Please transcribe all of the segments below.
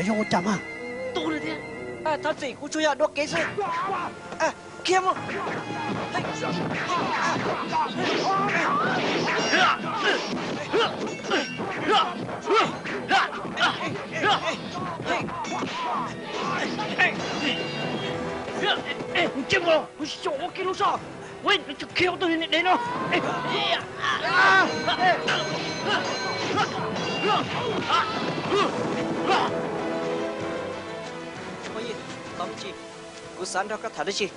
让我讲嘛。多了点。他自己出要多给谁？开门。你见过了？我小我给路上，喂，你就开我东西你来了。Ôi, tóm chị, cú sắn đó có thả đấy chị.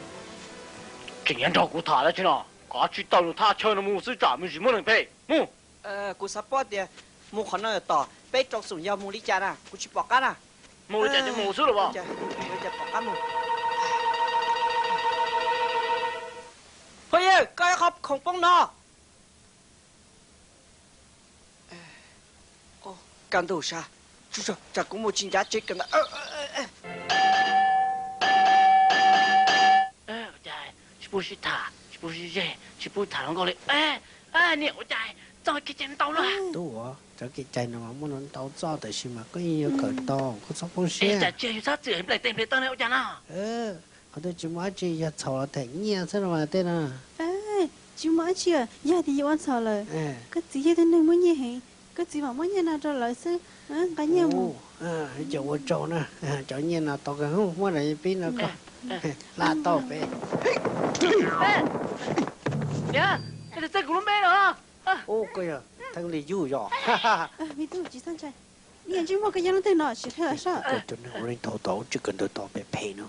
Chỉ nhận cho cú thả đấy chứ nào? Có chuyện tao thả chơi nó mua sữa trả mình chỉ muốn làm pe, mua. Cú sắn bớt đi, mua khoản nào tỏ, bé trong sủng nhau mua đi cha nè, cú chỉ bỏ cá nè. Mua đi cha chứ mua sữa rồi bao? Mua cha bỏ cá mua. Thôi ơi, coi học không bông nó. Càng đủ sao? Chú sao, chả cũng một chính giá chết cần đã. Chị bố thả, chị bố dễ, chị bố thả nó gọi lại. Nè, ôi trời, cho cái chân tao luôn. Đúng rồi, cho cái chân nó muốn nó tao cho tới khi mà có nhiều cỡ to, có sắp bông xe. Chả chơi sao chửi lại tên tao này ôi trời nào. Có tôi chỉ nói chị giờ chào là thấy nhẹ sao mà tên à. Chú nói chị à, giờ thì yêu anh chào lời. Cái gì thế nên mới như vậy? Cái gì mà mới như nào cho lời sư? Cả nhà mu. Chỗ我找呢，找你那到个后，我那边那个拉倒呗。呀，这在咕噜没了。cái à, thằng này vui rồi. Vì tôi chỉ sang chạy. Liền chỉ một cái gì nó tên nó chỉ theo sao? Cái tuần này俺偷偷只跟着倒别赔呢。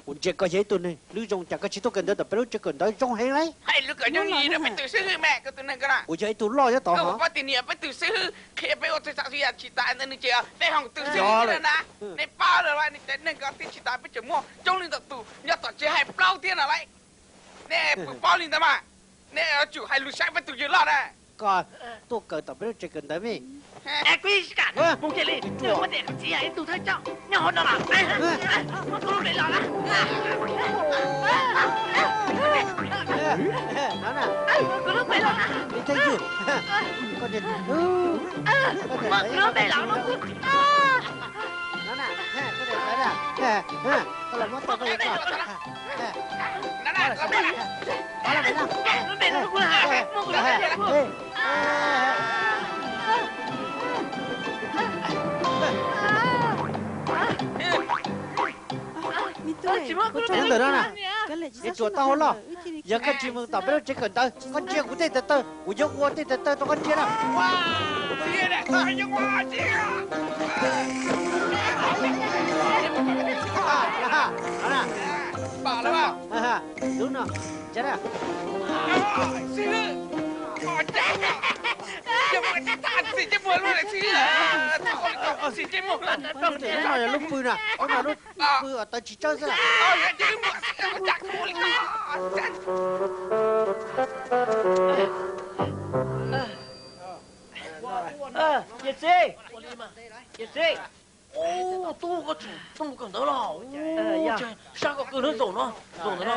我这个嘢tuần này, lưu trong chắc cái chỉ tôi cần tới tập lúc chỉ cần tới trong hay lấy. Hay lúc ở trong gì đó phải tựซื้อmẹ cái tuần này cái nào? Ủa vậy tôi lo cho tao hả? Có tiền phải tựซื้อkhi phải ở tại sao thì chỉ tại nên chị để hàng tựซื้อnữa nè. Này bao rồi này tại nên cái chỉ tại phải chấm mua trong linh tập tụ nhớ tao chỉ hay bao tiền là lấy. Nè bao linh tập mà. Nè chủ hay lúc sáng phải tự giữ lo nè. Coi, tôi cần tập lúc chỉ cần tới mi. Quý cả, bố kia đi, đừng có để chị ấy tụi thay trọng, nhỏ nó là, nó không để lo đó. Nó nè, có lúc phải lo nè. đi thấy chưa? Con nhìn, nó để lo nó. Nó nè, cái này phải nè, con làm mất tao cái gì Nó nè, nó nè. Nó để nó hả? Em từ đó nè, cái chuột tao lo. Giờ cái chim mừng tập chỉ cần tới, con chia cũng tên tới, của dốc qua tên tới tôi con chia nào. Chia nè, tôi dốc qua chia. Đó nè. Bỏ nó vào. Đúng rồi, chết à. Chia. Chết. Chứ mà cái thằng gì chứ muốn luôn lại chia. Tao xin chứ một lần. Cái này là lúc bự nè, cái này lúc bự ở tao chỉ chơi thôi. Chứ mà chắc không đi Nhiệt gì? Nhiệt gì? Tôi không cần tới đâu. Sao có cơn nó rồi nó.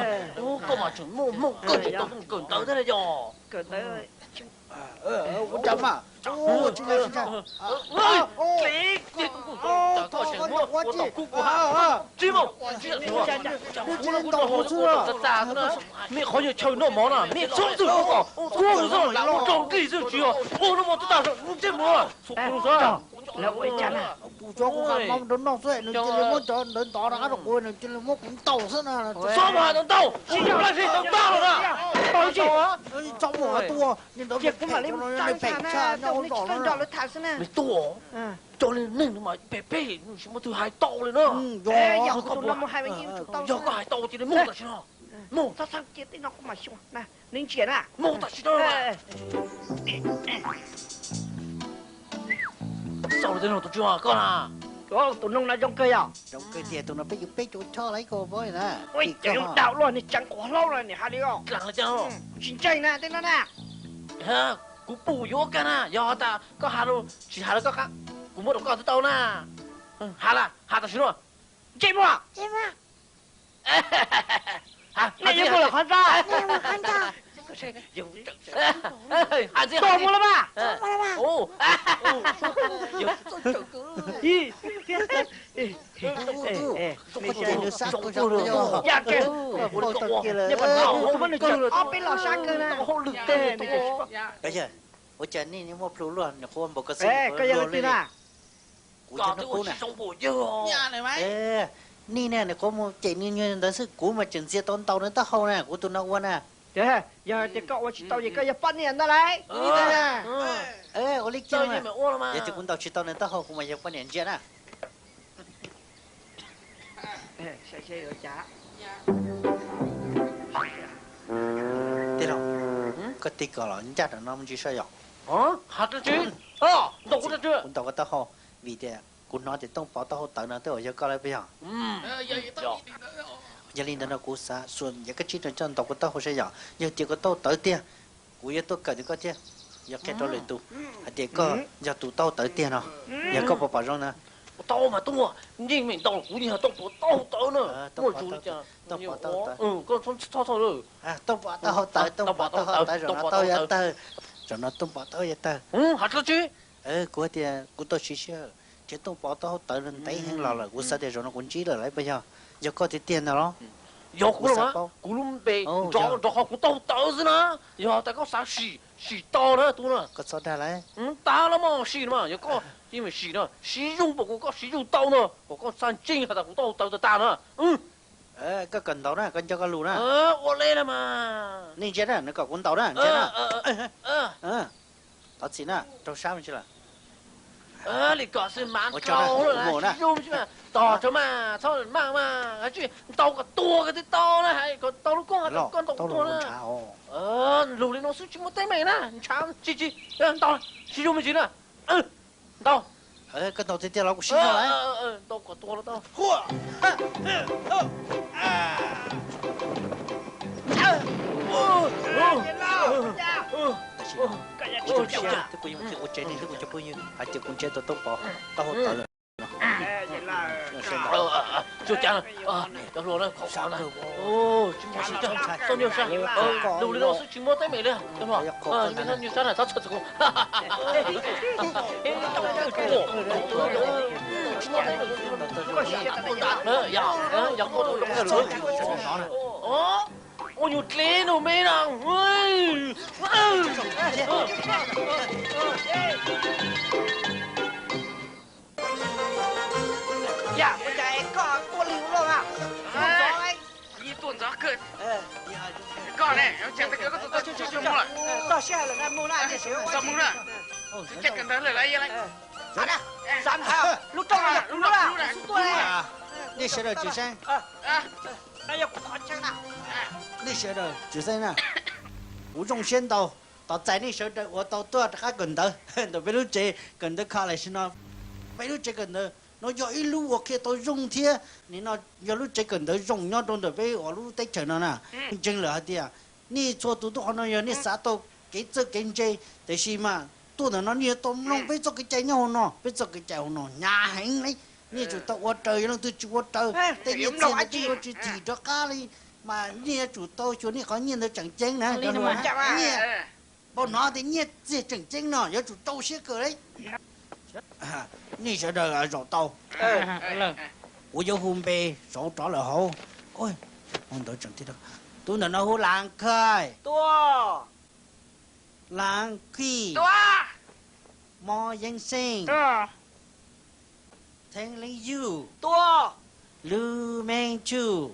Có mà chuẩn một cơn thì tôi không cần tới thế này rồi. Cần tới ơi. Con chấm à? Chính là. mẹ khó như chơi nó món à mẹ sống từ nó cô rồi là nó trồng cái gì chứ ô nó một tất cả chết mua sụp rồi là ôi chán à cho con ăn mong đến nó rồi nó chỉ là muốn cho đến đó nó được quên nó chỉ là muốn cũng tàu thế nào sao mà nó tàu chỉ là gì nó tàu rồi tàu gì trong một tua nhưng đó việc cũng là lên nó phải cha nhau đỏ nó thả xem nè mày tua cho nên nên mà bể chỉ một thứ hai tàu lên nữa giờ có tụi nó một hai mấy nhiêu tàu giờ có hai tàu thì nó mua được chứ nào mua ta sang kia tí nó cũng mà xuống nè nên chuyển à mua ta chứ đâu sao thế nào tụi chưa con à đó tụi nó là trong cây à trong cây thì tụi nó phải giúp chỗ cho lấy cô với nè ôi trời đạo luôn này chẳng có lâu rồi này hai đứa chẳng là sao chính chạy nè thế nó nè ha cú bù vô cái nè do ta có hà đâu chỉ hà đâu có khác cú mua được con thứ tàu nè hà là hà ta chứ đâu chạy mua hà này như là khoan ra hà gì tổ mua lắm à ô Mấy chuyện nó sát có sao đâu. Dạ kìa. Bộ tao kia là. Nhưng mà không có được Con ở bên lò sang cơ nè. không được tê này kìa. Cái gì? Ủa trời này nhưng mà plu luôn, nó không có cái gì. Cái gì thế nào? Cú Có nó tôi cú chỉ nè. sống bộ chưa. Nhà này mấy. Ê, ni nè, nó có một chạy ni như đó sức cú mà chừng xe tốn tàu nó tao hậu nè, cú tụi nó quan nè. Thế, giờ thì cậu chỉ tao gì cái phân hiện ra đấy. Đi đây nè. Ê, ô lý Chơi kia như mà. mẹ ô mà. Giờ thì cũng tao chỉ tao nó tao hậu cũng mà giờ quan niệm chuyện à. Xe ở chả. Thế đâu? Có tí cỏ là chắc là nó không chỉ sao dọc. Hạt ra chứ. Đâu có ra chưa. Cũng tao có tao hậu, vì thế cũng nói thì tông bảo tao hậu tới nó tới ở giờ có lại bây giờ. Giờ tao đi Giờ linh đó nó cú sa xuân, giờ cái chuyện đó chân tao có tao hậu sẽ dọc, giờ chỉ có tao tới tiền, cú giờ tôi cần thì có chứ. Giờ cái đó lên tu, thì có giờ tụi tao tới tiền nào, giờ có bảo rồi nè. Tao mà tua, nhưng mình tao cũng như là tao nữa. Ngồi chú đi chờ. Con thôi rồi. À, tao bảo tao hậu tới, tao bảo tao hậu tới rồi nó tao giờ tới, rồi nó tao bảo tao giờ tới. Hạt ra chứ. Cú thì cú tao xí xíu, chứ tao bảo tao hậu tới lên tay hàng lò là cú sao thì rồi nó cũng chỉ là lấy bây giờ, giờ có thì tiền nào đó. Giờ cú là cú luôn bề, cho họ cú tao gì nữa. Giờ tại có sao xì tao nữa tu nữa. Có sao ra lấy? Ta lắm mà xì mà, giờ có因为xì nữa, xì dùng bộ có xì dùng tao nữa, có san chính hay là cú tao ta nữa. Có cần tao nè, cần cho con lù nè. Ô lên là mà. Nên chết nè, nó có cuốn tao nè, chết nè. Tao xin nè, trong sao chứ là. Thì có sự mán cao rồi là xì dùng chứ mà. Tao cho mà, sao mang mà, cái chuyện tao có tua cái tao này, hay còn tao lúc con tao tua nữa. Lù lên nó sức chỉ một tay mày nè, chán chi, tao xì dùng gì nè. Tao. Cái tao thì tiền nó cũng xin ra đấy. Tao có tua đó tao. Chú cha tao luôn đó khó sao này. Chú mua gì chứ? Sao nhiều sao? Lù lên nó sức chỉ mua tay mày đấy. Đúng không? Mình ăn nhiều sao này, tao sợ không? Ôi nhụt lên rồi mấy nàng. Dạ, con trai có cô liu luôn à. đi tuần gió cười. Con này, em chẳng thấy cái có tôi mua lại. Tao xe là em mua lại thì xíu. Sao mua nè? Chắc cần tới lấy vậy này. Dám hả? Lúc trong là lúc là xuống tôi này. Đi xe rồi chú sang. Đây là khó chắc nào. Đi xe rồi chú sang nè. Cú trong xe tàu, tao chạy đi xe rồi, tao tôi khá gần tới. Tao biết lúc chế gần tới khá lại xin nó. Biết lúc chế gần tới. Nó do ít lúc ở kia tôi dùng thế, nên nó do lúc chế cần tới dùng nhau trong đời với ở lúc tết trời nó nè, chân là gì à? Nhi cho tụi tôi nó giờ nhi xã tôi cái chơi, để xí mà tụi nó nhi tôi không biết cho cái chơi nhau nó, biết cho cái chơi nó nhà hành đấy, nhi chủ tao ở trời nó tôi chủ ở trời, tại vì tiền tôi chỉ cho cá đi, mà nhi chủ tôi chủ nhi có nhìn thấy chẳng chênh nè, nhi bọn nó thì nhi gì chẳng chênh nó, giờ chủ tôi sẽ cười đấy. Nhi sẽ đời ở rồi tàu. Ủa vô hôm bê, số trả lời hậu. Ôi, ông tôi chẳng thích đâu. Tôi nói nó hô làng khơi. Tua. Làng khi. Tua. Mò danh sinh. Thanh lấy dư. Tua. Lưu men chu.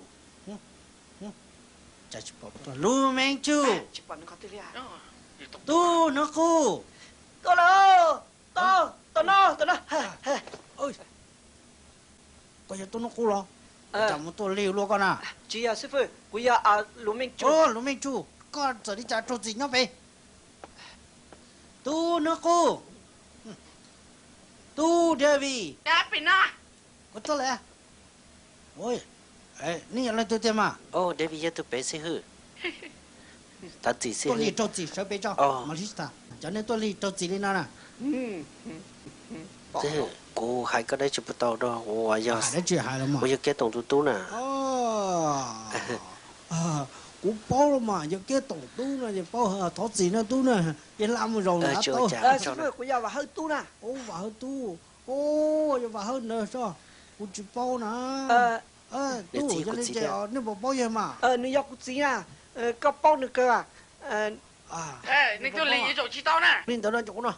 Chà chú bảo tôi. Lưu men chu. Chỉ bảo nó có tư liệu. Tu nó khu. Tôi đâu. Tôi nó. Ôi. Có giờ tôi nó khu rồi. Chẳng muốn tôi liều luôn con à. Chị à sư phụ, quý à Lũ Minh Chu. Lũ Minh Chu. Con giờ đi trả trò gì nhau về. Tu nó khu. Tu Devi. Đã bị nó. Có tốt lẽ. Ôi. Nhi là tôi tiền mà. Devi giờ tôi bé sẽ hư. Ta chỉ sẽ hư. Tôi liều trò gì sẽ bé cho. Malista. Cho nên tôi liều trò gì lên nó nè. Thế cô hai cái đấy chụp tao đó, ủa giờ hai đấy chuyện hai lắm mà, ủa giờ cái tổng tú nè, cũng bao lắm mà, giờ cái tổng tú nè, giờ bao thoát gì nữa tú nè, giờ làm rồi nè, sư phụ quý giờ là hơi tú nè, và hơi tú, ô giờ bà hơn nữa sao cô chỉ bao nè tu cho nên chơi nó bảo bao giờ mà nó do cô chỉ à có bao nữa cơ à Ê, nên tôi lấy chỗ chỉ tao nè. nên tao nói chỗ nào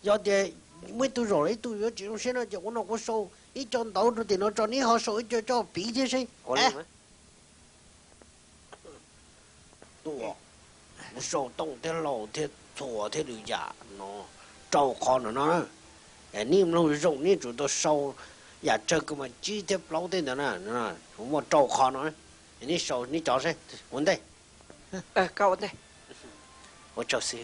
giờ thì mấy tôi rồi đấy tôi có chuyện xem nó chỗ nó có sâu ít cho tao rồi thì nó cho ní họ sâu cho bị thế gì tôi sâu tông thế lầu thế thua thế được giả nó trâu con nó niệm nó rộng ní chủ tôi sâu giả chơi cái mà chỉ thế lâu thế nữa nè không mà trâu con nó ní sâu ní chó xem vấn đề cao vấn đề 我就是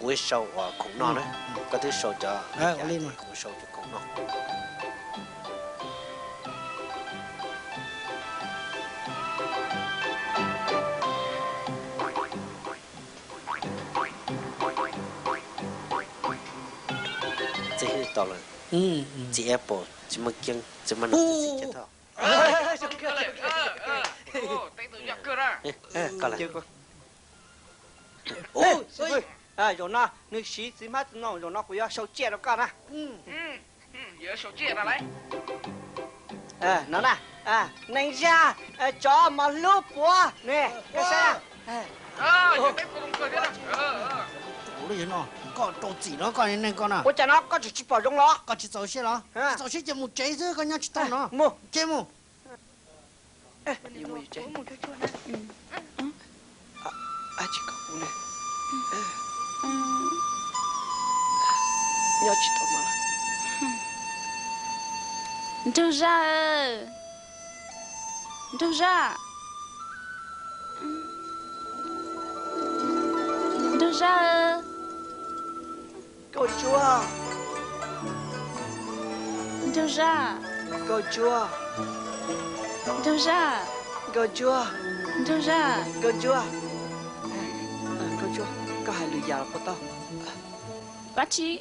会收啊孔闹咧，嗰啲收咗，我呢嘛，我收咗孔鬧。这些到了，这一步怎么经，怎么能自己知道？Tay tự nhập cơ ra. Có lại. Ôi, rồi nó nước xí xí mắt nó rồi nó cũng sâu chè đó con à. Giờ sầu chia ra đấy. Nó nè, này ra cho mà lúp quá nè, cái xe. Giờ tay phụ cơ thế nào. Ủa gì nó, có đồ gì nó con này con à? Ủa chả nó có chỉ bỏ trong nó. Có chỉ dầu xe nó, dầu xe chỉ một trái chứ con nhá chỉ tao nó. Mua, chế mua. Đi mua trái. Chỉ có nè. Nhớ chỉ tao mà. Đâu ra đâu ra đâu ra Cô chúa đâu ra cô chúa đâu ra cô chúa đâu ra cô chúa cô chúa có hai lưỡi dao của tao bác chị